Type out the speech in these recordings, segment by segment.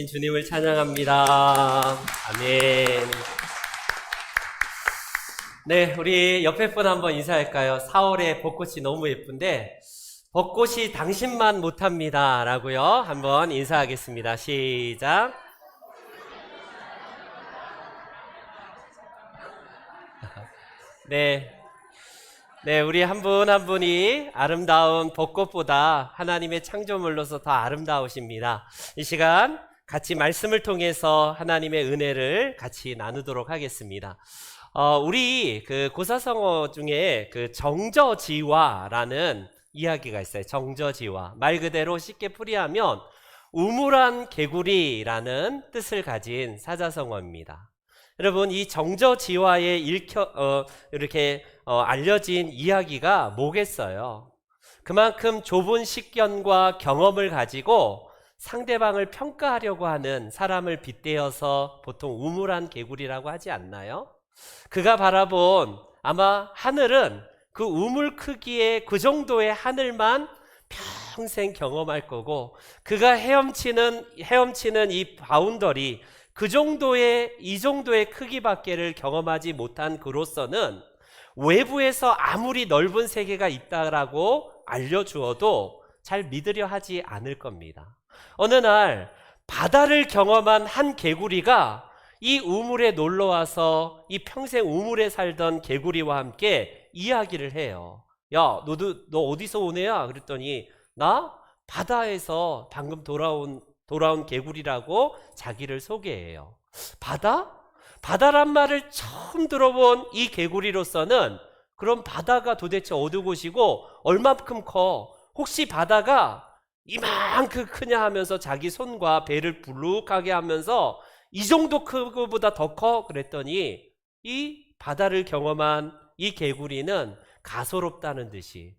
주님을 찬양합니다. 아멘. 네, 우리 옆에 분 한번 인사할까요? 4월에 벚꽃이 너무 예쁜데 벚꽃이 당신만 못합니다 라고요. 한번 인사하겠습니다. 시작. 네, 우리 한 분 한 분이 아름다운 벚꽃보다 하나님의 창조물로서 더 아름다우십니다. 이 시간 같이 말씀을 통해서 하나님의 은혜를 같이 나누도록 하겠습니다. 우리 그 고사성어 중에 그 정저지화라는 이야기가 있어요. 정저지화. 말 그대로 쉽게 풀이하면 우물안 개구리라는 뜻을 가진 사자성어입니다. 여러분, 이 정저지화에 이렇게 알려진 이야기가 뭐겠어요? 그만큼 좁은 식견과 경험을 가지고 상대방을 평가하려고 하는 사람을 빗대어서 보통 우물안 개구리라고 하지 않나요? 그가 바라본 아마 하늘은 그 우물 크기의 그 정도의 하늘만 평생 경험할 거고, 그가 헤엄치는 이 바운더리, 이 정도의 크기밖에를 경험하지 못한 그로서는 외부에서 아무리 넓은 세계가 있다라고 알려주어도 잘 믿으려 하지 않을 겁니다. 어느 날 바다를 경험한 한 개구리가 이 우물에 놀러와서 이 평생 우물에 살던 개구리와 함께 이야기를 해요. 야, 너 어디서 온 애야? 그랬더니 나 바다에서 방금 돌아온 개구리라고 자기를 소개해요. 바다란 말을 처음 들어본 이 개구리로서는 그럼 바다가 도대체 어느 곳이고 얼마큼 커? 혹시 바다가 이만큼 크냐 하면서 자기 손과 배를 불룩하게 하면서 이 정도 크고보다 더 커? 그랬더니 이 바다를 경험한 이 개구리는 가소롭다는 듯이,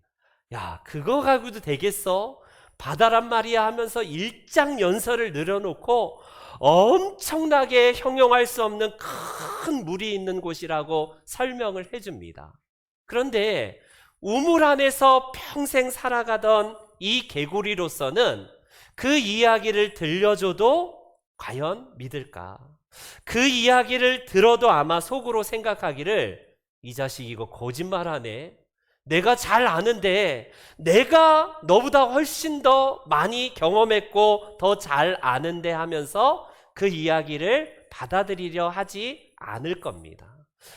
야, 그거 가지고도 되겠어? 바다란 말이야 하면서 일장연설을 늘어놓고 엄청나게 형용할 수 없는 큰 물이 있는 곳이라고 설명을 해줍니다. 그런데 우물 안에서 평생 살아가던 이 개구리로서는 그 이야기를 들려줘도 과연 믿을까? 그 이야기를 들어도 아마 속으로 생각하기를, 이 자식 이거 거짓말하네. 내가 잘 아는데, 내가 너보다 훨씬 더 많이 경험했고 더 잘 아는데 하면서 그 이야기를 받아들이려 하지 않을 겁니다.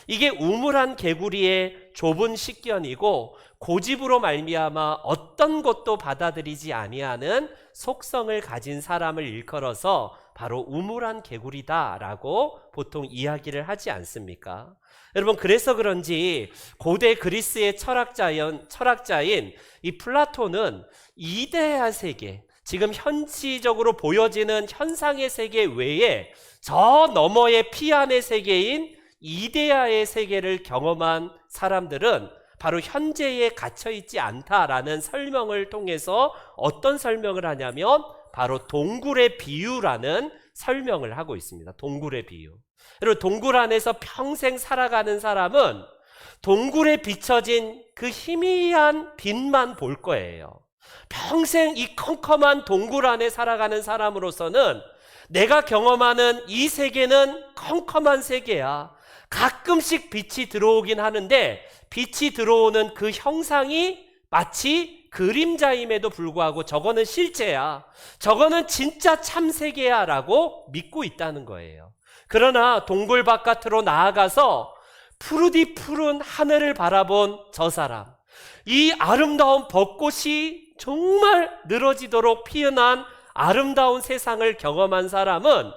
이게 우물안 개구리의 좁은 식견이고 고집으로 말미암아 어떤 것도 받아들이지 아니하는 속성을 가진 사람을 일컬어서 바로 우물안 개구리다라고 보통 이야기를 하지 않습니까? 여러분, 그래서 그런지 고대 그리스의 철학자인 이 플라톤은 이데아 세계, 지금 현시적으로 보여지는 현상의 세계 외에 저 너머의 피안의 세계인 이데아의 세계를 경험한 사람들은 바로 현재에 갇혀있지 않다라는 설명을 통해서 어떤 설명을 하냐면 바로 동굴의 비유라는 설명을 하고 있습니다. 동굴의 비유. 여러분, 동굴 안에서 평생 살아가는 사람은 동굴에 비춰진 그 희미한 빛만 볼 거예요. 평생 이 컴컴한 동굴 안에 살아가는 사람으로서는 내가 경험하는 이 세계는 컴컴한 세계야. 가끔씩 빛이 들어오긴 하는데 빛이 들어오는 그 형상이 마치 그림자임에도 불구하고 저거는 실제야. 저거는 진짜 참 세계야 라고 믿고 있다는 거예요. 그러나 동굴 바깥으로 나아가서 푸르디 푸른 하늘을 바라본 저 사람, 이 아름다운 벚꽃이 정말 늘어지도록 피어난 아름다운 세상을 경험한 사람은,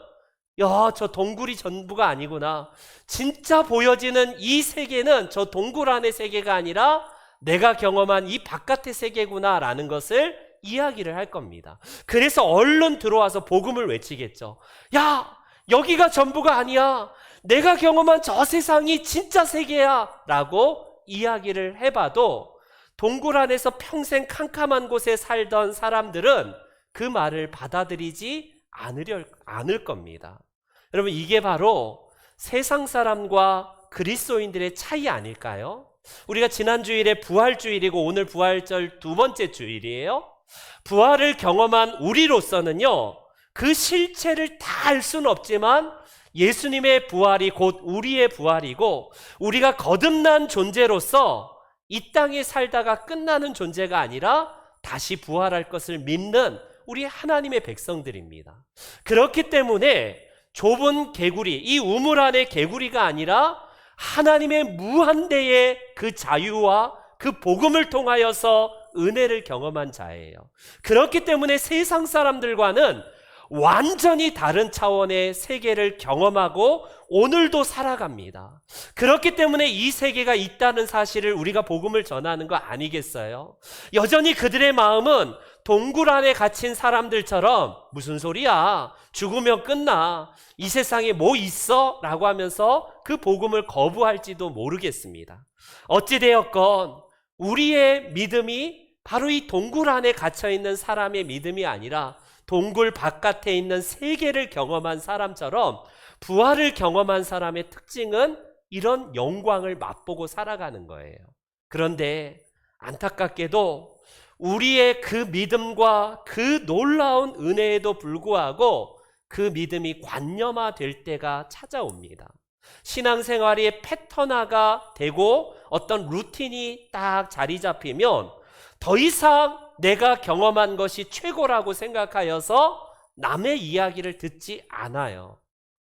야, 저 동굴이 전부가 아니구나. 진짜 보여지는 이 세계는 저 동굴 안의 세계가 아니라 내가 경험한 이 바깥의 세계구나 라는 것을 이야기를 할 겁니다. 그래서 얼른 들어와서 복음을 외치겠죠. 야, 여기가 전부가 아니야. 내가 경험한 저 세상이 진짜 세계야 라고 이야기를 해봐도 동굴 안에서 평생 캄캄한 곳에 살던 사람들은 그 말을 받아들이지 않을 겁니다. 여러분, 이게 바로 세상 사람과 그리스도인들의 차이 아닐까요? 우리가 지난 주일에 부활주일이고 오늘 부활절 두 번째 주일이에요. 부활을 경험한 우리로서는요, 그 실체를 다 알 수는 없지만 예수님의 부활이 곧 우리의 부활이고 우리가 거듭난 존재로서 이 땅에 살다가 끝나는 존재가 아니라 다시 부활할 것을 믿는 우리 하나님의 백성들입니다. 그렇기 때문에 좁은 개구리, 이 우물 안의 개구리가 아니라 하나님의 무한대의 그 자유와 그 복음을 통하여서 은혜를 경험한 자예요. 그렇기 때문에 세상 사람들과는 완전히 다른 차원의 세계를 경험하고 오늘도 살아갑니다. 그렇기 때문에 이 세계가 있다는 사실을 우리가 복음을 전하는 거 아니겠어요? 여전히 그들의 마음은 동굴 안에 갇힌 사람들처럼 무슨 소리야? 죽으면 끝나. 이 세상에 뭐 있어? 라고 하면서 그 복음을 거부할지도 모르겠습니다. 어찌되었건 우리의 믿음이 바로 이 동굴 안에 갇혀있는 사람의 믿음이 아니라 동굴 바깥에 있는 세계를 경험한 사람처럼 부활을 경험한 사람의 특징은 이런 영광을 맛보고 살아가는 거예요. 그런데 안타깝게도 우리의 그 믿음과 그 놀라운 은혜에도 불구하고 그 믿음이 관념화될 때가 찾아옵니다. 신앙생활이 패턴화가 되고 어떤 루틴이 딱 자리 잡히면 더 이상 내가 경험한 것이 최고라고 생각하여서 남의 이야기를 듣지 않아요.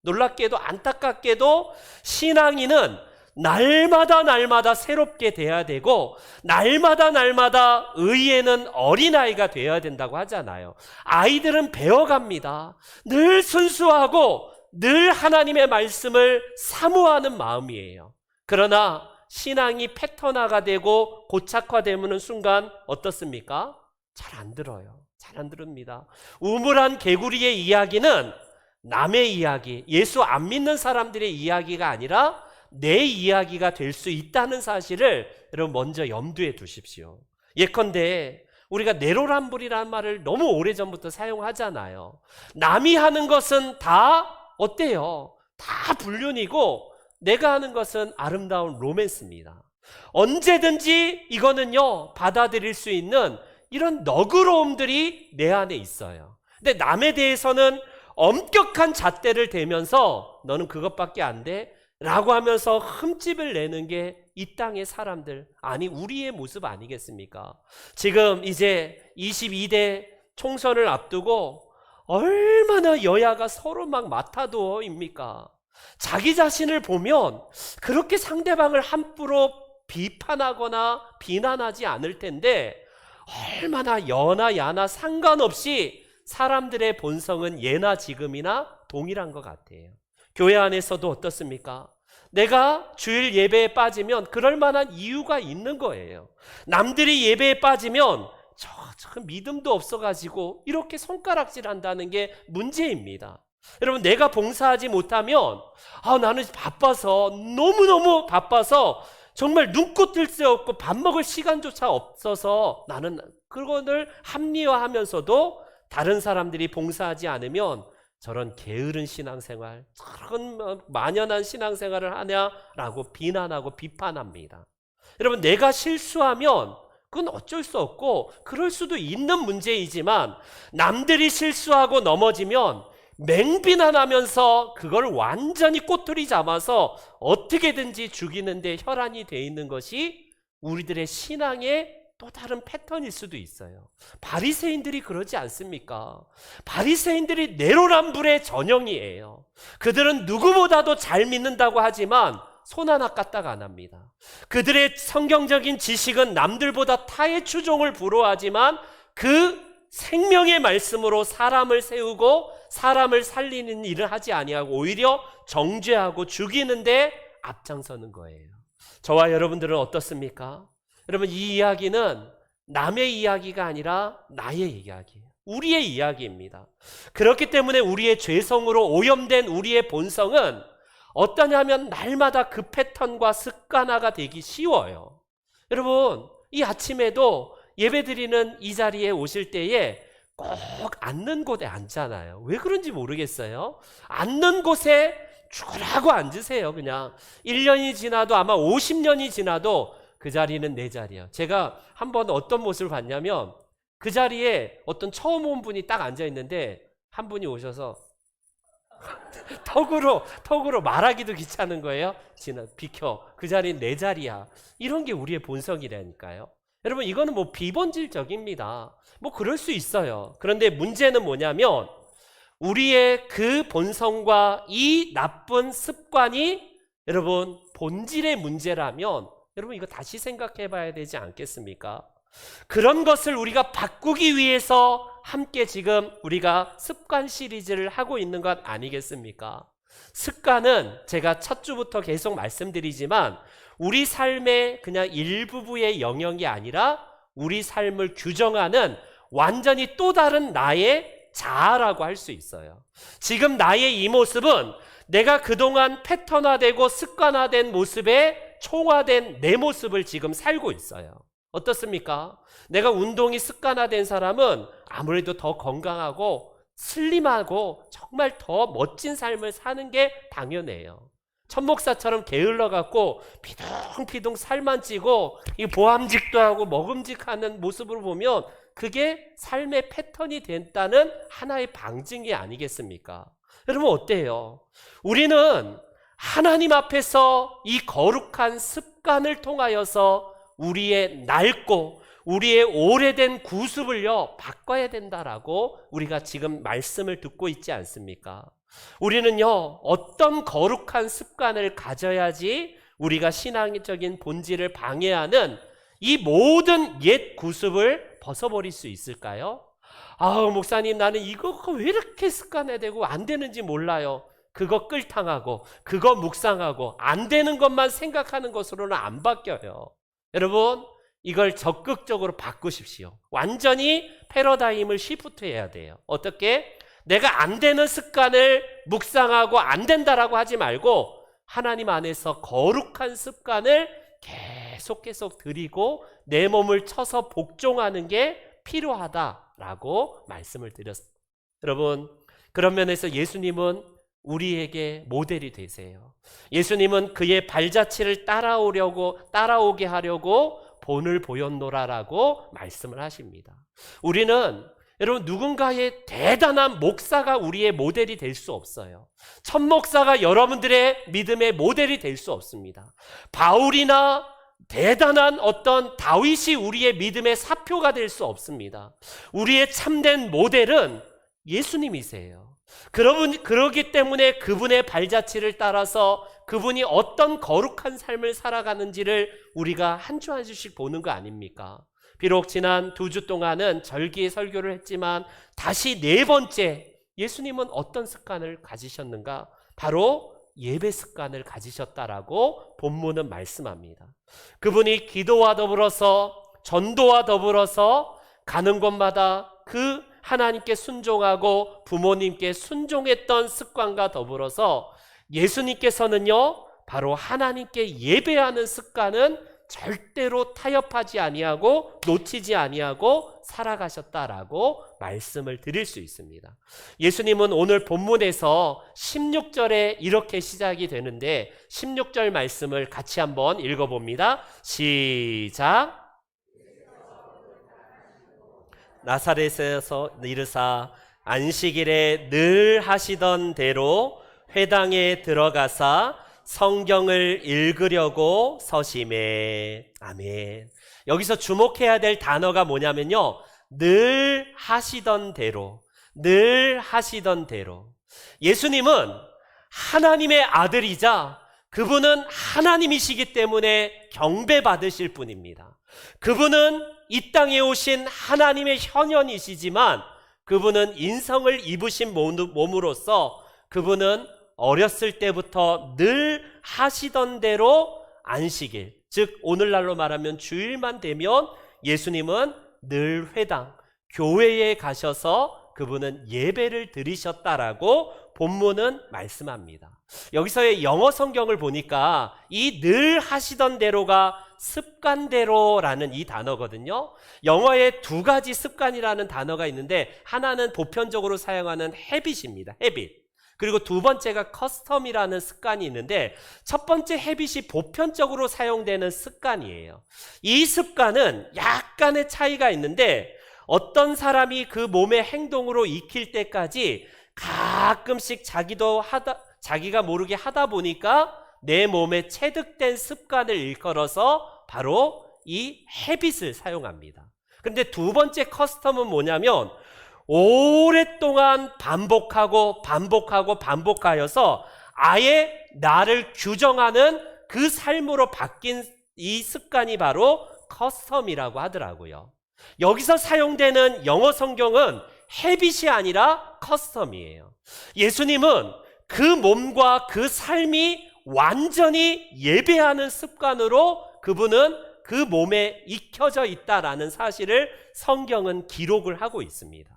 놀랍게도 안타깝게도 신앙인은 날마다 새롭게 돼야 되고 날마다 의에는 어린아이가 되어야 된다고 하잖아요. 아이들은 배워갑니다. 늘 순수하고 늘 하나님의 말씀을 사모하는 마음이에요. 그러나 신앙이 패턴화가 되고 고착화되는 순간 어떻습니까? 잘 안 들어요. 잘 안 들읍니다. 우물한 개구리의 이야기는 남의 이야기, 예수 안 믿는 사람들의 이야기가 아니라 내 이야기가 될 수 있다는 사실을 여러분 먼저 염두에 두십시오. 예컨대 우리가 내로남불이라는 말을 너무 오래전부터 사용하잖아요. 남이 하는 것은 다 어때요? 다 불륜이고 내가 하는 것은 아름다운 로맨스입니다. 언제든지 이거는요 받아들일 수 있는 이런 너그러움들이 내 안에 있어요. 근데 남에 대해서는 엄격한 잣대를 대면서 너는 그것밖에 안 돼? 라고 하면서 흠집을 내는 게 이 땅의 사람들, 아니 우리의 모습 아니겠습니까? 지금 이제 22대 총선을 앞두고 얼마나 여야가 서로 막 마타도어입니까? 자기 자신을 보면 그렇게 상대방을 함부로 비판하거나 비난하지 않을 텐데 얼마나 여나 야나 상관없이 사람들의 본성은 예나 지금이나 동일한 것 같아요. 교회 안에서도 어떻습니까? 내가 주일 예배에 빠지면 그럴 만한 이유가 있는 거예요. 남들이 예배에 빠지면 저 믿음도 없어가지고 이렇게 손가락질한다는 게 문제입니다. 여러분, 내가 봉사하지 못하면 나는 바빠서 너무너무 바빠서 정말 눈꽃 뜰 새 없고 밥 먹을 시간조차 없어서 나는 그거를 합리화하면서도 다른 사람들이 봉사하지 않으면 저런 게으른 신앙생활, 저런 만연한 신앙생활을 하냐라고 비난하고 비판합니다. 여러분, 내가 실수하면 그건 어쩔 수 없고 그럴 수도 있는 문제이지만 남들이 실수하고 넘어지면 맹비난하면서 그걸 완전히 꼬투리 잡아서 어떻게든지 죽이는데 혈안이 돼 있는 것이 우리들의 신앙의 또 다른 패턴일 수도 있어요. 바리새인들이 그러지 않습니까? 바리새인들이 내로남불의 전형이에요. 그들은 누구보다도 잘 믿는다고 하지만 손 하나 까딱 안 합니다. 그들의 성경적인 지식은 남들보다 타의 추종을 불허하지만 그 생명의 말씀으로 사람을 세우고 사람을 살리는 일을 하지 아니하고 오히려 정죄하고 죽이는데 앞장서는 거예요. 저와 여러분들은 어떻습니까? 여러분, 이 이야기는 남의 이야기가 아니라 나의 이야기예요. 우리의 이야기입니다. 그렇기 때문에 우리의 죄성으로 오염된 우리의 본성은 어떠냐면 날마다 그 패턴과 습관화가 되기 쉬워요. 여러분, 이 아침에도 예배드리는 이 자리에 오실 때에 꼭 앉는 곳에 앉잖아요. 왜 그런지 모르겠어요. 앉는 곳에 죽으라고 앉으세요. 그냥 1년이 지나도 아마 50년이 지나도 그 자리는 내 자리야. 제가 한번 어떤 모습을 봤냐면 그 자리에 어떤 처음 온 분이 딱 앉아 있는데 한 분이 오셔서 턱으로 말하기도 귀찮은 거예요. 비켜. 그 자리는 내 자리야. 이런 게 우리의 본성이라니까요. 여러분, 이거는 뭐 비본질적입니다. 뭐 그럴 수 있어요. 그런데 문제는 뭐냐면 우리의 그 본성과 이 나쁜 습관이 여러분 본질의 문제라면 여러분 이거 다시 생각해 봐야 되지 않겠습니까? 그런 것을 우리가 바꾸기 위해서 함께 지금 우리가 습관 시리즈를 하고 있는 것 아니겠습니까? 습관은 제가 첫 주부터 계속 말씀드리지만 우리 삶의 그냥 일부분의 영역이 아니라 우리 삶을 규정하는 완전히 또 다른 나의 자아라고 할 수 있어요. 지금 나의 이 모습은 내가 그동안 패턴화되고 습관화된 모습에 총화된 내 모습을 지금 살고 있어요. 어떻습니까? 내가 운동이 습관화된 사람은 아무래도 더 건강하고 슬림하고 정말 더 멋진 삶을 사는 게 당연해요. 천목사처럼 게을러 갖고 피둥피둥 살만 찌고 이 보암직도 하고 먹음직하는 모습으로 보면 그게 삶의 패턴이 됐다는 하나의 방증이 아니겠습니까? 여러분 어때요? 우리는 하나님 앞에서 이 거룩한 습관을 통하여서 우리의 낡고 우리의 오래된 구습을요 바꿔야 된다라고 우리가 지금 말씀을 듣고 있지 않습니까? 우리는요 어떤 거룩한 습관을 가져야지 우리가 신앙적인 본질을 방해하는 이 모든 옛 구습을 벗어버릴 수 있을까요? 아우 목사님 나는 이거 왜 이렇게 습관화되고 안 되는지 몰라요. 그거 끌탕하고 그거 묵상하고 안 되는 것만 생각하는 것으로는 안 바뀌어요. 여러분 이걸 적극적으로 바꾸십시오. 완전히 패러다임을 시프트해야 돼요. 어떻게? 내가 안 되는 습관을 묵상하고 안 된다라고 하지 말고 하나님 안에서 거룩한 습관을 계속 드리고 내 몸을 쳐서 복종하는 게 필요하다라고 말씀을 드렸습니다. 여러분 그런 면에서 예수님은 우리에게 모델이 되세요. 예수님은 그의 발자취를 따라오게 하려고 본을 보였노라라고 말씀을 하십니다. 우리는 여러분 누군가의 대단한 목사가 우리의 모델이 될 수 없어요. 첫 목사가 여러분들의 믿음의 모델이 될 수 없습니다. 바울이나 대단한 어떤 다윗이 우리의 믿음의 사표가 될 수 없습니다. 우리의 참된 모델은 예수님이세요. 그러기 때문에 그분의 발자취를 따라서 그분이 어떤 거룩한 삶을 살아가는지를 우리가 한 주 한 주씩 보는 거 아닙니까? 비록 지난 2주 동안은 절기의 설교를 했지만 다시 4번째 예수님은 어떤 습관을 가지셨는가? 바로 예배 습관을 가지셨다라고 본문은 말씀합니다. 그분이 기도와 더불어서 전도와 더불어서 가는 곳마다 그 하나님께 순종하고 부모님께 순종했던 습관과 더불어서 예수님께서는요 바로 하나님께 예배하는 습관은 절대로 타협하지 아니하고 놓치지 아니하고 살아가셨다라고 말씀을 드릴 수 있습니다. 예수님은 오늘 본문에서 16절에 이렇게 시작이 되는데 16절 말씀을 같이 한번 읽어봅니다. 시작. 나사렛에서 이르사 안식일에 늘 하시던 대로 회당에 들어가사 성경을 읽으려고 서심해. 아멘. 여기서 주목해야 될 단어가 뭐냐면요. 늘 하시던 대로. 늘 하시던 대로. 예수님은 하나님의 아들이자 그분은 하나님이시기 때문에 경배받으실 분입니다. 그분은 이 땅에 오신 하나님의 현현이시지만 그분은 인성을 입으신 몸으로서 그분은 어렸을 때부터 늘 하시던 대로 안식일, 즉 오늘날로 말하면 주일만 되면 예수님은 늘 회당, 교회에 가셔서 그분은 예배를 드리셨다라고 본문은 말씀합니다. 여기서의 영어 성경을 보니까 이 늘 하시던 대로가 습관대로라는 이 단어거든요. 영어에 2가지 습관이라는 단어가 있는데 하나는 보편적으로 사용하는 habit입니다. habit. 그리고 2번째가 custom이라는 습관이 있는데 첫 번째 habit이 보편적으로 사용되는 습관이에요. 이 습관은 약간의 차이가 있는데 어떤 사람이 그 몸의 행동으로 익힐 때까지 가끔씩 자기가 모르게 하다 보니까 내 몸에 체득된 습관을 일컬어서 바로 이 헤빗을 사용합니다. 그런데 두 번째 커스텀은 뭐냐면 오랫동안 반복하여서 아예 나를 규정하는 그 삶으로 바뀐 이 습관이 바로 커스텀이라고 하더라고요. 여기서 사용되는 영어 성경은 헤빗이 아니라 커스텀이에요. 예수님은 그 몸과 그 삶이 완전히 예배하는 습관으로 그분은 그 몸에 익혀져 있다라는 사실을 성경은 기록을 하고 있습니다.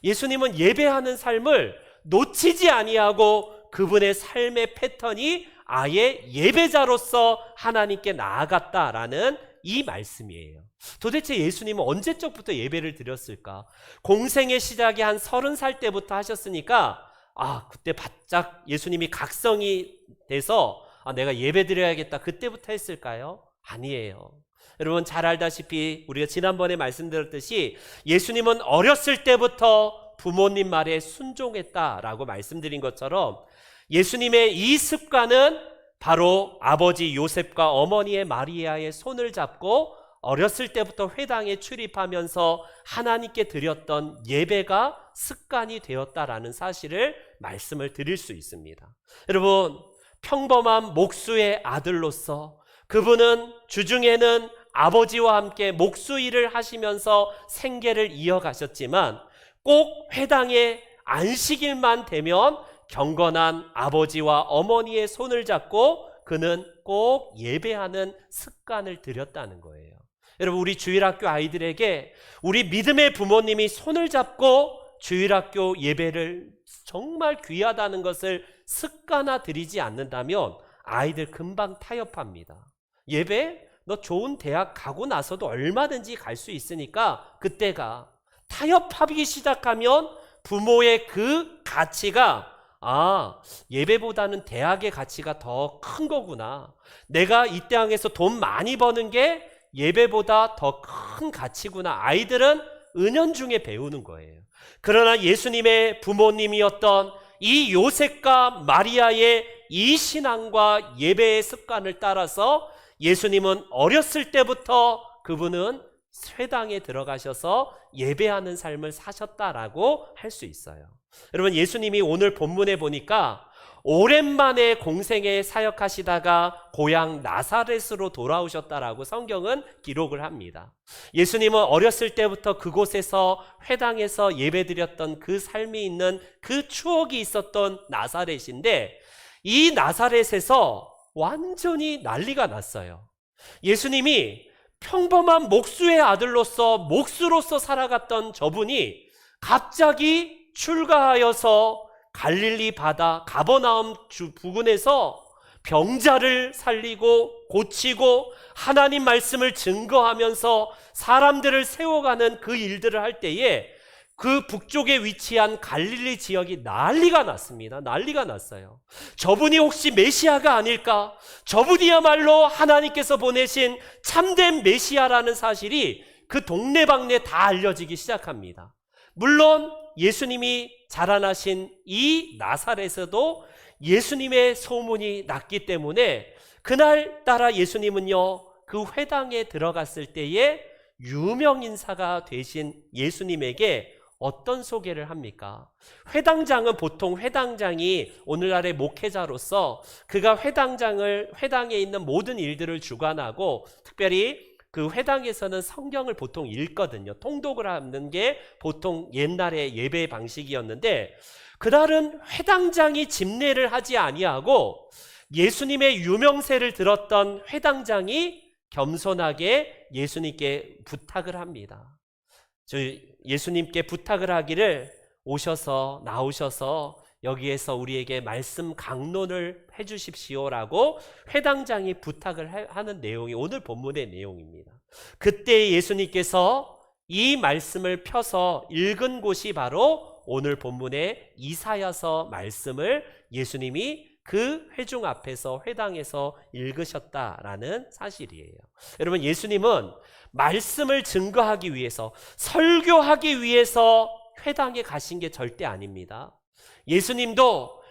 예수님은 예배하는 삶을 놓치지 아니하고 그분의 삶의 패턴이 아예 예배자로서 하나님께 나아갔다라는 이 말씀이에요. 도대체 예수님은 언제적부터 예배를 드렸을까? 공생의 시작이 한 30살 때부터 하셨으니까 그때 바짝 예수님이 각성이 돼서 내가 예배 드려야겠다 그때부터 했을까요? 아니에요. 여러분 잘 알다시피 우리가 지난번에 말씀드렸듯이 예수님은 어렸을 때부터 부모님 말에 순종했다라고 말씀드린 것처럼 예수님의 이 습관은 바로 아버지 요셉과 어머니의 마리아의 손을 잡고 어렸을 때부터 회당에 출입하면서 하나님께 드렸던 예배가 습관이 되었다라는 사실을 말씀을 드릴 수 있습니다. 여러분 평범한 목수의 아들로서 그분은 주중에는 아버지와 함께 목수 일을 하시면서 생계를 이어가셨지만 꼭 회당에 안식일만 되면 경건한 아버지와 어머니의 손을 잡고 그는 꼭 예배하는 습관을 들였다는 거예요. 여러분 우리 주일학교 아이들에게 우리 믿음의 부모님이 손을 잡고 주일학교 예배를 정말 귀하다는 것을 습관화 들이지 않는다면 아이들 금방 타협합니다. 예배? 너 좋은 대학 가고 나서도 얼마든지 갈 수 있으니까 그때가 타협하기 시작하면 부모의 그 가치가 예배보다는 대학의 가치가 더 큰 거구나. 내가 이 땅에서 돈 많이 버는 게 예배보다 더 큰 가치구나. 아이들은 은연중에 배우는 거예요. 그러나 예수님의 부모님이었던 이 요셉과 마리아의 이 신앙과 예배의 습관을 따라서 예수님은 어렸을 때부터 그분은 회당에 들어가셔서 예배하는 삶을 사셨다라고 할 수 있어요. 여러분 예수님이 오늘 본문에 보니까 오랜만에 공생에 사역하시다가 고향 나사렛으로 돌아오셨다라고 성경은 기록을 합니다. 예수님은 어렸을 때부터 그곳에서 회당에서 예배드렸던 그 삶이 있는 그 추억이 있었던 나사렛인데 이 나사렛에서 완전히 난리가 났어요. 예수님이 평범한 목수의 아들로서 목수로서 살아갔던 저분이 갑자기 출가하여서 갈릴리 바다 가버나움 부근에서 병자를 살리고 고치고 하나님 말씀을 증거하면서 사람들을 세워가는 그 일들을 할 때에 그 북쪽에 위치한 갈릴리 지역이 난리가 났습니다. 난리가 났어요. 저분이 혹시 메시아가 아닐까? 저분이야말로 하나님께서 보내신 참된 메시아라는 사실이 그 동네방네 다 알려지기 시작합니다. 물론 예수님이 자라나신 이 나사렛에도 예수님의 소문이 났기 때문에 그날따라 예수님은요 그 회당에 들어갔을 때에 유명인사가 되신 예수님에게 어떤 소개를 합니까? 회당장은 보통 회당장이 오늘날의 목회자로서 그가 회당에 있는 모든 일들을 주관하고 특별히 그 회당에서는 성경을 보통 읽거든요. 통독을 하는 게 보통 옛날의 예배 방식이었는데 그날은 회당장이 집례를 하지 아니하고 예수님의 유명세를 들었던 회당장이 겸손하게 예수님께 부탁을 합니다. 예수님께 부탁을 하기를 나오셔서 여기에서 우리에게 말씀 강론을 해주십시오라고 회당장이 부탁을 하는 내용이 오늘 본문의 내용입니다. 그때 예수님께서 이 말씀을 펴서 읽은 곳이 바로 오늘 본문의 이사야서 말씀을 예수님이 그 회중 앞에서 회당에서 읽으셨다라는 사실이에요. 여러분, 예수님은 말씀을 증거하기 위해서, 설교하기 위해서 회당에 가신 게 절대 아닙니다. 예수님도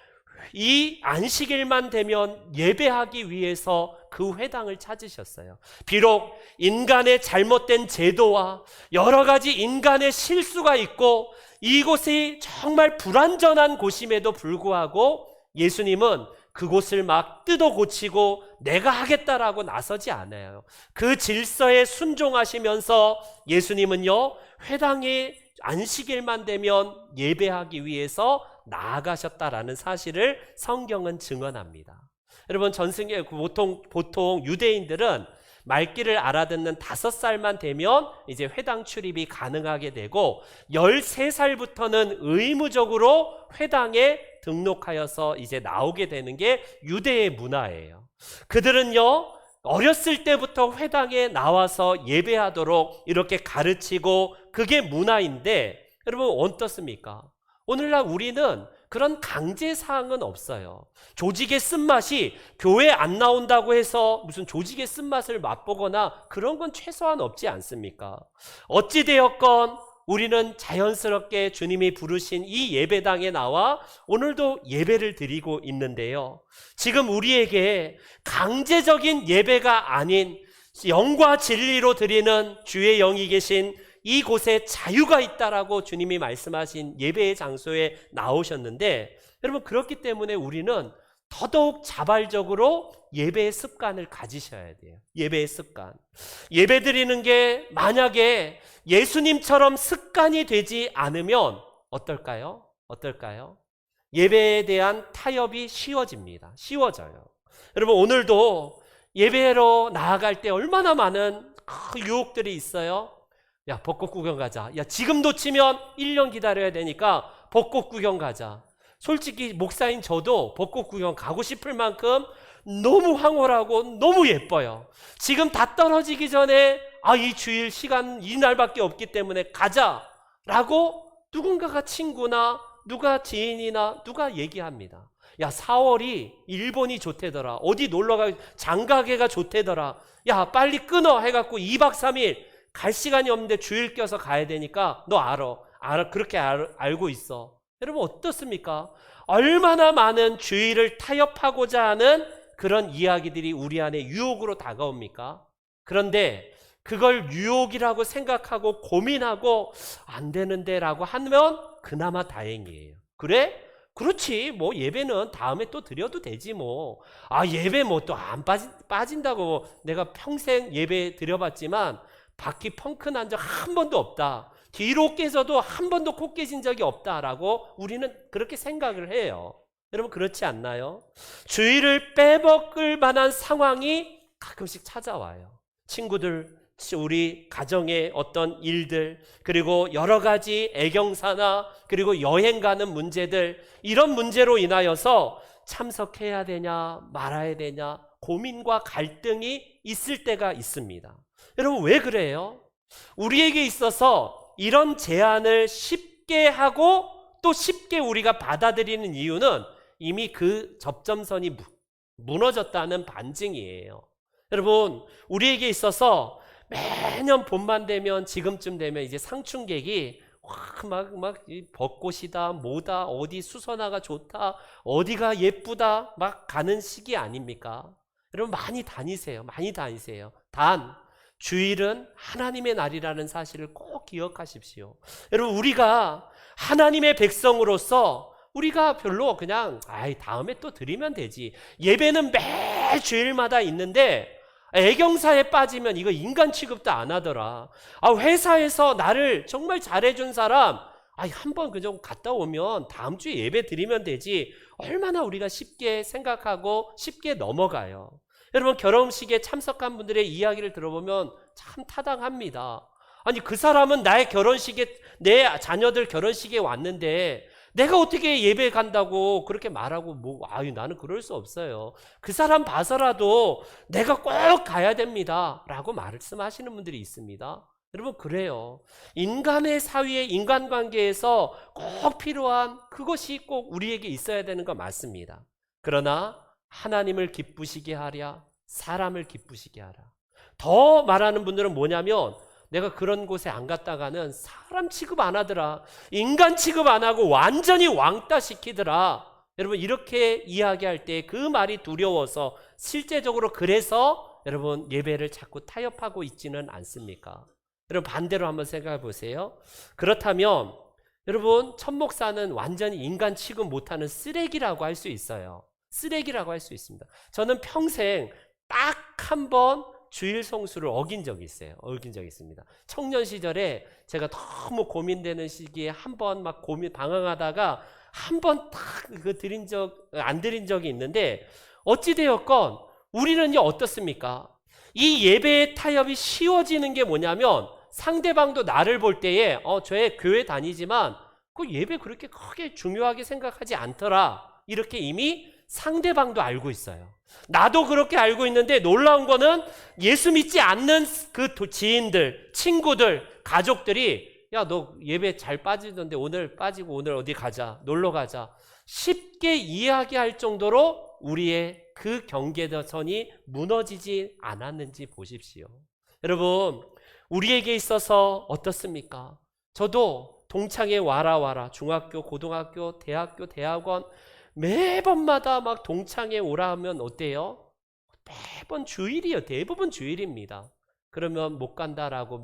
이 안식일만 되면 예배하기 위해서 그 회당을 찾으셨어요. 비록 인간의 잘못된 제도와 여러 가지 인간의 실수가 있고 이곳이 정말 불완전한 곳임에도 불구하고 예수님은 그곳을 막 뜯어 고치고 내가 하겠다라고 나서지 않아요. 그 질서에 순종하시면서 예수님은요, 회당에 안식일만 되면 예배하기 위해서 나아가셨다라는 사실을 성경은 증언합니다. 여러분, 전승에 보통 유대인들은 말귀를 알아듣는 5살만 되면 이제 회당 출입이 가능하게 되고 13살부터는 의무적으로 회당에 등록하여서 이제 나오게 되는 게 유대의 문화예요. 그들은요, 어렸을 때부터 회당에 나와서 예배하도록 이렇게 가르치고 그게 문화인데, 여러분 어떻습니까? 오늘날 우리는 그런 강제사항은 없어요. 조직의 쓴맛이 교회 안 나온다고 해서 무슨 조직의 쓴맛을 맛보거나 그런 건 최소한 없지 않습니까? 어찌되었건 우리는 자연스럽게 주님이 부르신 이 예배당에 나와 오늘도 예배를 드리고 있는데요. 지금 우리에게 강제적인 예배가 아닌 영과 진리로 드리는 주의 영이 계신 이곳에 자유가 있다라고 주님이 말씀하신 예배의 장소에 나오셨는데, 여러분, 그렇기 때문에 우리는 더더욱 자발적으로 예배의 습관을 가지셔야 돼요. 예배의 습관. 예배 드리는 게 만약에 예수님처럼 습관이 되지 않으면 어떨까요? 예배에 대한 타협이 쉬워져요. 여러분, 오늘도 예배로 나아갈 때 얼마나 많은 유혹들이 있어요. 야, 벚꽃 구경 가자. 야, 지금 놓치면 1년 기다려야 되니까 벚꽃 구경 가자. 솔직히 목사인 저도 벚꽃 구경 가고 싶을 만큼 너무 황홀하고 너무 예뻐요. 지금 다 떨어지기 전에 이 주일 시간 이날밖에 없기 때문에 가자라고 누군가가 친구나 누가 지인이나 누가 얘기합니다. 야, 4월이 일본이 좋대더라. 어디 놀러가 장가게가 좋대더라. 야, 빨리 끊어 해갖고 2박 3일 갈 시간이 없는데 주일 껴서 가야 되니까 너 알아. 그렇게 알고 있어. 여러분 어떻습니까? 얼마나 많은 주의를 타협하고자 하는 그런 이야기들이 우리 안에 유혹으로 다가옵니까? 그런데 그걸 유혹이라고 생각하고 고민하고 안 되는데 라고 하면 그나마 다행이에요. 그래? 그렇지. 뭐 예배는 다음에 또 드려도 되지 뭐. 예배 뭐 또 안 빠진다고 내가 평생 예배 드려봤지만 바퀴 펑크 난 적 한 번도 없다. 뒤로 깨서도 한 번도 코 깨진 적이 없다라고 우리는 그렇게 생각을 해요. 여러분 그렇지 않나요? 주의를 빼먹을 만한 상황이 가끔씩 찾아와요. 친구들, 우리 가정의 어떤 일들, 그리고 여러 가지 애경사나 그리고 여행 가는 문제들, 이런 문제로 인하여서 참석해야 되냐 말아야 되냐 고민과 갈등이 있을 때가 있습니다. 여러분 왜 그래요? 우리에게 있어서 이런 제안을 쉽게 하고 또 쉽게 우리가 받아들이는 이유는 이미 그 접점선이 무너졌다는 반증이에요. 여러분 우리에게 있어서 매년 봄만 되면 지금쯤 되면 이제 상춘객이 막 벚꽃이다 뭐다 어디 수선화가 좋다 어디가 예쁘다 막 가는 시기 아닙니까? 여러분 많이 다니세요. 단 주일은 하나님의 날이라는 사실을 꼭 기억하십시오. 여러분 우리가 하나님의 백성으로서 우리가 별로 그냥 다음에 또 드리면 되지. 예배는 매 주일마다 있는데 애경사에 빠지면 이거 인간 취급도 안 하더라. 회사에서 나를 정말 잘해준 사람 한번 그좀 갔다 오면 다음 주에 예배 드리면 되지. 얼마나 우리가 쉽게 생각하고 쉽게 넘어가요. 여러분 결혼식에 참석한 분들의 이야기를 들어보면 참 타당합니다. 그 사람은 나의 결혼식에 내 자녀들 결혼식에 왔는데 내가 어떻게 예배 간다고 그렇게 말하고 나는 그럴 수 없어요. 그 사람 봐서라도 내가 꼭 가야 됩니다 라고 말씀하시는 분들이 있습니다. 여러분 그래요. 인간의 사회의 인간관계에서 꼭 필요한 그것이 꼭 우리에게 있어야 되는 거 맞습니다. 그러나 하나님을 기쁘시게 하랴, 사람을 기쁘시게 하라. 더 말하는 분들은 뭐냐면 내가 그런 곳에 안 갔다가는 사람 취급 안 하더라, 인간 취급 안 하고 완전히 왕따 시키더라. 여러분, 이렇게 이야기할 때 그 말이 두려워서 실제적으로 그래서 여러분 예배를 자꾸 타협하고 있지는 않습니까? 여러분, 반대로 한번 생각해 보세요. 그렇다면 여러분, 천 목사는 완전히 인간 취급 못하는 쓰레기라고 할 수 있어요. 쓰레기라고 할 수 있습니다. 저는 평생 딱 한 번 주일 성수를 어긴 적이 있어요. 어긴 적이 있습니다. 청년 시절에 제가 너무 고민되는 시기에 한 번 막 방황하다가 한 번 딱 안 드린 적이 있는데, 어찌되었건 우리는요 어떻습니까? 이 예배의 타협이 쉬워지는 게 뭐냐면 상대방도 나를 볼 때에 쟤 교회 다니지만 그 예배 그렇게 크게 중요하게 생각하지 않더라, 이렇게 이미 상대방도 알고 있어요. 나도 그렇게 알고 있는데 놀라운 거는 예수 믿지 않는 그 지인들, 친구들, 가족들이 야, 너 예배 잘 빠지던데 오늘 빠지고 오늘 어디 가자, 놀러 가자, 쉽게 이야기할 정도로 우리의 그 경계선이 무너지지 않았는지 보십시오. 여러분, 우리에게 있어서 어떻습니까? 저도 동창회 와라 중학교, 고등학교, 대학교, 대학원 매번마다 막 동창회 오라 하면 어때요? 매번 주일이요. 대부분 주일입니다. 그러면 못 간다라고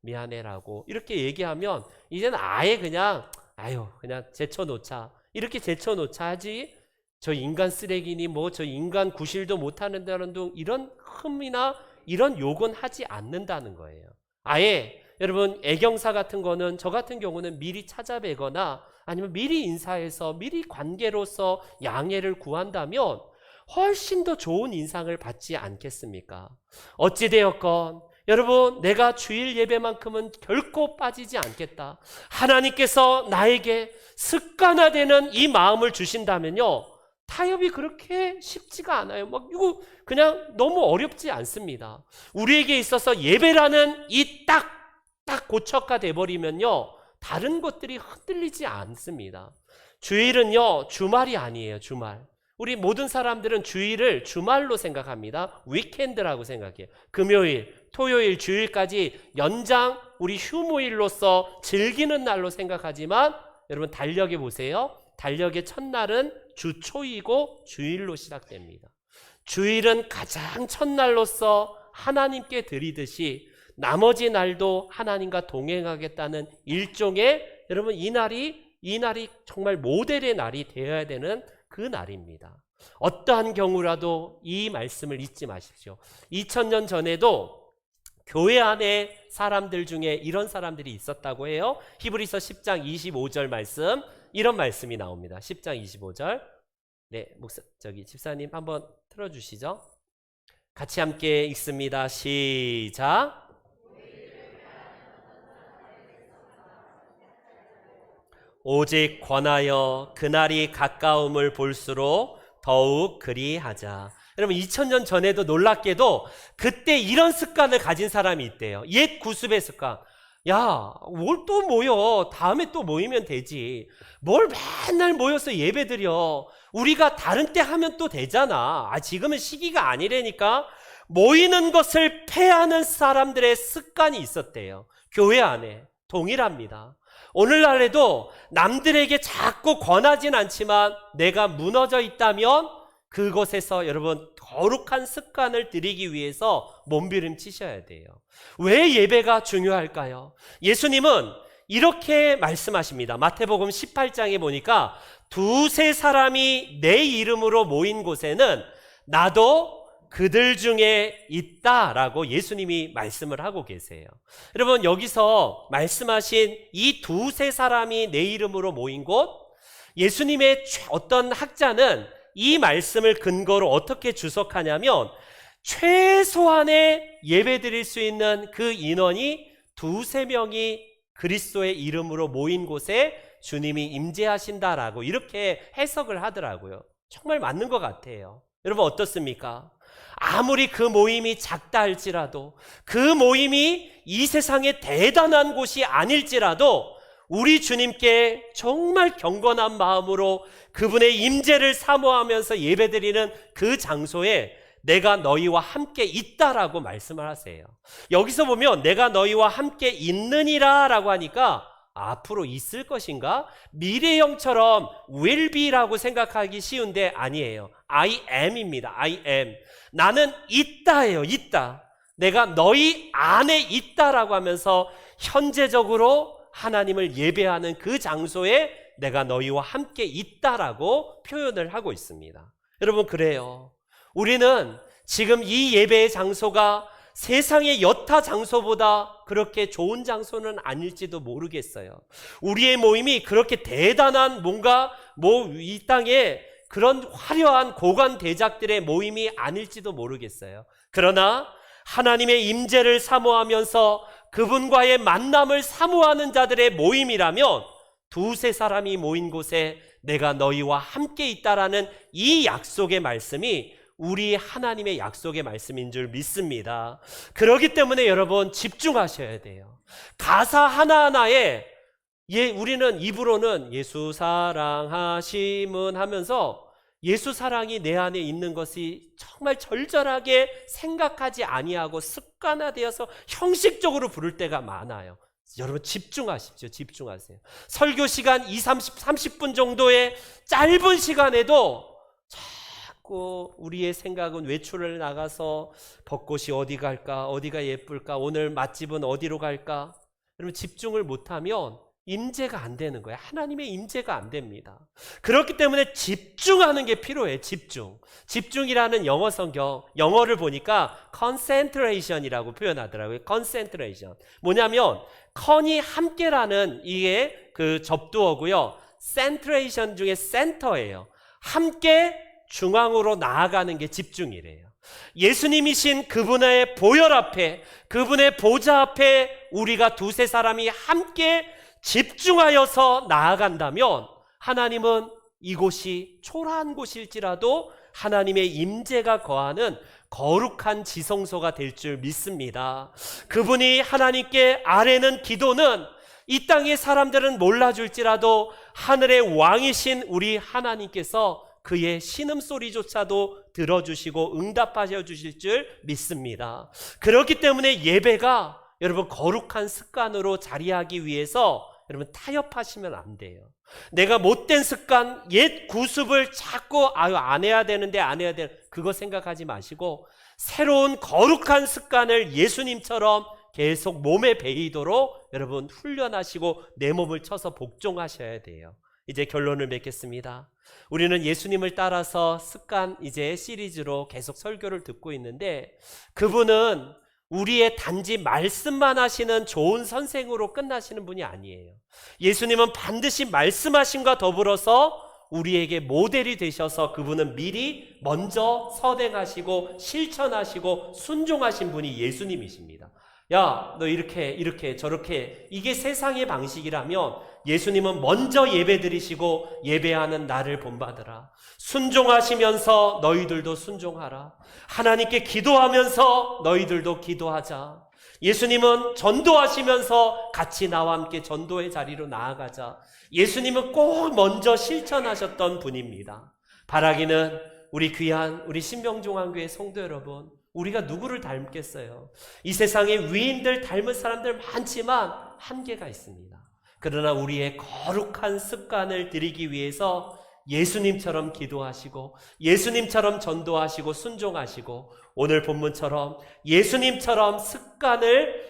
미안해라고 이렇게 얘기하면 이제는 아예 그냥 제쳐놓자, 이렇게 제쳐놓자 하지, 저 인간 쓰레기니 저 인간 구실도 못하는다는 둥 이런 흠이나 이런 욕은 하지 않는다는 거예요. 아예 여러분, 애경사 같은 거는 저 같은 경우는 미리 찾아뵈거나 아니면 미리 인사해서 미리 관계로서 양해를 구한다면 훨씬 더 좋은 인상을 받지 않겠습니까? 어찌되었건 여러분, 내가 주일 예배만큼은 결코 빠지지 않겠다, 하나님께서 나에게 습관화되는 이 마음을 주신다면요, 타협이 그렇게 쉽지가 않아요. 이거 그냥 너무 어렵지 않습니다. 우리에게 있어서 예배라는 이 딱 고척화 돼버리면요, 다른 것들이 흔들리지 않습니다. 주일은요, 주말이 아니에요. 주말. 우리 모든 사람들은 주일을 주말로 생각합니다. 위켄드라고 생각해요. 금요일, 토요일, 주일까지 연장 우리 휴무일로서 즐기는 날로 생각하지만 여러분, 달력에 보세요. 달력의 첫날은 주초이고 주일로 시작됩니다. 주일은 가장 첫날로서 하나님께 드리듯이 나머지 날도 하나님과 동행하겠다는 일종의, 여러분, 이 날이 정말 모델의 날이 되어야 되는 그 날입니다. 어떠한 경우라도 이 말씀을 잊지 마십시오. 2000년 전에도 교회 안에 사람들 중에 이런 사람들이 있었다고 해요. 히브리서 10장 25절 말씀, 이런 말씀이 나옵니다. 10장 25절. 네, 집사님 한번 틀어주시죠. 같이 함께 읽습니다. 시작. 오직 권하여 그날이 가까움을 볼수록 더욱 그리하자. 여러분, 2000년 전에도 놀랍게도 그때 이런 습관을 가진 사람이 있대요. 옛 구습의 습관. 야, 뭘 또 모여, 다음에 또 모이면 되지, 뭘 맨날 모여서 예배 드려, 우리가 다른 때 하면 또 되잖아, 지금은 시기가 아니라니까. 모이는 것을 패하는 사람들의 습관이 있었대요. 교회 안에 동일합니다. 오늘날에도 남들에게 자꾸 권하진 않지만 내가 무너져 있다면 그곳에서 여러분 거룩한 습관을 들이기 위해서 몸부림치셔야 돼요. 왜 예배가 중요할까요? 예수님은 이렇게 말씀하십니다. 마태복음 18장에 보니까 두세 사람이 내 이름으로 모인 곳에는 나도 그들 중에 있다라고 예수님이 말씀을 하고 계세요. 여러분, 여기서 말씀하신 이 두세 사람이 내 이름으로 모인 곳, 예수님의 어떤 학자는 이 말씀을 근거로 어떻게 주석하냐면 최소한의 예배 드릴 수 있는 그 인원이 두세 명이 그리스도의 이름으로 모인 곳에 주님이 임재하신다라고 이렇게 해석을 하더라고요. 정말 맞는 것 같아요. 여러분, 어떻습니까? 아무리 그 모임이 작다 할지라도, 그 모임이 이 세상에 대단한 곳이 아닐지라도 우리 주님께 정말 경건한 마음으로 그분의 임재를 사모하면서 예배드리는 그 장소에 내가 너희와 함께 있다라고 말씀을 하세요. 여기서 보면 내가 너희와 함께 있느니라 라고 하니까 앞으로 있을 것인가? 미래형처럼 will be라고 생각하기 쉬운데 아니에요. I am입니다. I am. 나는 있다예요. 있다. 내가 너희 안에 있다라고 하면서 현재적으로 하나님을 예배하는 그 장소에 내가 너희와 함께 있다라고 표현을 하고 있습니다. 여러분, 그래요. 우리는 지금 이 예배의 장소가 세상의 여타 장소보다 그렇게 좋은 장소는 아닐지도 모르겠어요. 우리의 모임이 그렇게 대단한 뭔가 이 땅에 그런 화려한 고관 대작들의 모임이 아닐지도 모르겠어요. 그러나 하나님의 임재를 사모하면서 그분과의 만남을 사모하는 자들의 모임이라면 두세 사람이 모인 곳에 내가 너희와 함께 있다라는 이 약속의 말씀이 우리 하나님의 약속의 말씀인 줄 믿습니다. 그렇기 때문에 여러분 집중하셔야 돼요. 가사 하나하나에 우리는 입으로는 예수 사랑하심은 하면서 예수 사랑이 내 안에 있는 것이 정말 절절하게 생각하지 아니하고 습관화되어서 형식적으로 부를 때가 많아요. 여러분 집중하십시오. 집중하세요. 설교 시간 30분 정도의 짧은 시간에도 자꾸 우리의 생각은 외출을 나가서 벚꽃이 어디 갈까? 어디가 예쁠까? 오늘 맛집은 어디로 갈까? 여러분 집중을 못하면 임재가 안 되는 거예요. 하나님의 임재가 안 됩니다. 그렇기 때문에 집중하는 게 필요해요. 집중이라는 영어 성경, 영어를 보니까 concentration이라고 표현하더라고요. concentration. 뭐냐면 con이 함께라는 이게 그 접두어고요. centration 중에 center예요. 함께 중앙으로 나아가는 게 집중이래요. 예수님이신 그분의 보혈 앞에, 그분의 보좌 앞에 우리가 두세 사람이 함께 집중하여서 나아간다면 하나님은 이곳이 초라한 곳일지라도 하나님의 임재가 거하는 거룩한 지성소가 될 줄 믿습니다. 그분이 하나님께 아뢰는 기도는 이 땅의 사람들은 몰라줄지라도 하늘의 왕이신 우리 하나님께서 그의 신음소리조차도 들어주시고 응답하셔 주실 줄 믿습니다. 그렇기 때문에 예배가 여러분 거룩한 습관으로 자리하기 위해서 여러분 타협하시면 안 돼요. 내가 못된 습관, 옛 구습을 자꾸 안 해야 되는데 그거 생각하지 마시고 새로운 거룩한 습관을 예수님처럼 계속 몸에 배이도록 여러분 훈련하시고 내 몸을 쳐서 복종하셔야 돼요. 이제 결론을 맺겠습니다. 우리는 예수님을 따라서 습관 이제 시리즈로 계속 설교를 듣고 있는데 그분은 우리의 단지 말씀만 하시는 좋은 선생으로 끝나시는 분이 아니에요. 예수님은 반드시 말씀하심과 더불어서 우리에게 모델이 되셔서 그분은 미리 먼저 선행하시고 실천하시고 순종하신 분이 예수님이십니다. 야, 너 이렇게 저렇게 이게 세상의 방식이라면 예수님은 먼저 예배드리시고 예배하는 나를 본받으라. 순종하시면서 너희들도 순종하라. 하나님께 기도하면서 너희들도 기도하자. 예수님은 전도하시면서 같이 나와 함께 전도의 자리로 나아가자. 예수님은 꼭 먼저 실천하셨던 분입니다. 바라기는 우리 귀한 우리 신명종안교회 성도 여러분, 우리가 누구를 닮겠어요? 이 세상에 위인들 닮은 사람들 많지만 한계가 있습니다. 그러나 우리의 거룩한 습관을 들이기 위해서 예수님처럼 기도하시고 예수님처럼 전도하시고 순종하시고 오늘 본문처럼 예수님처럼 습관을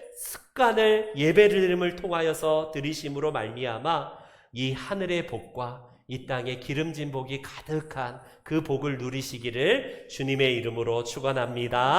예배드림을 통하여서 드리심으로 말미암아 이 하늘의 복과 이 땅에 기름진 복이 가득한 그 복을 누리시기를 주님의 이름으로 축원합니다.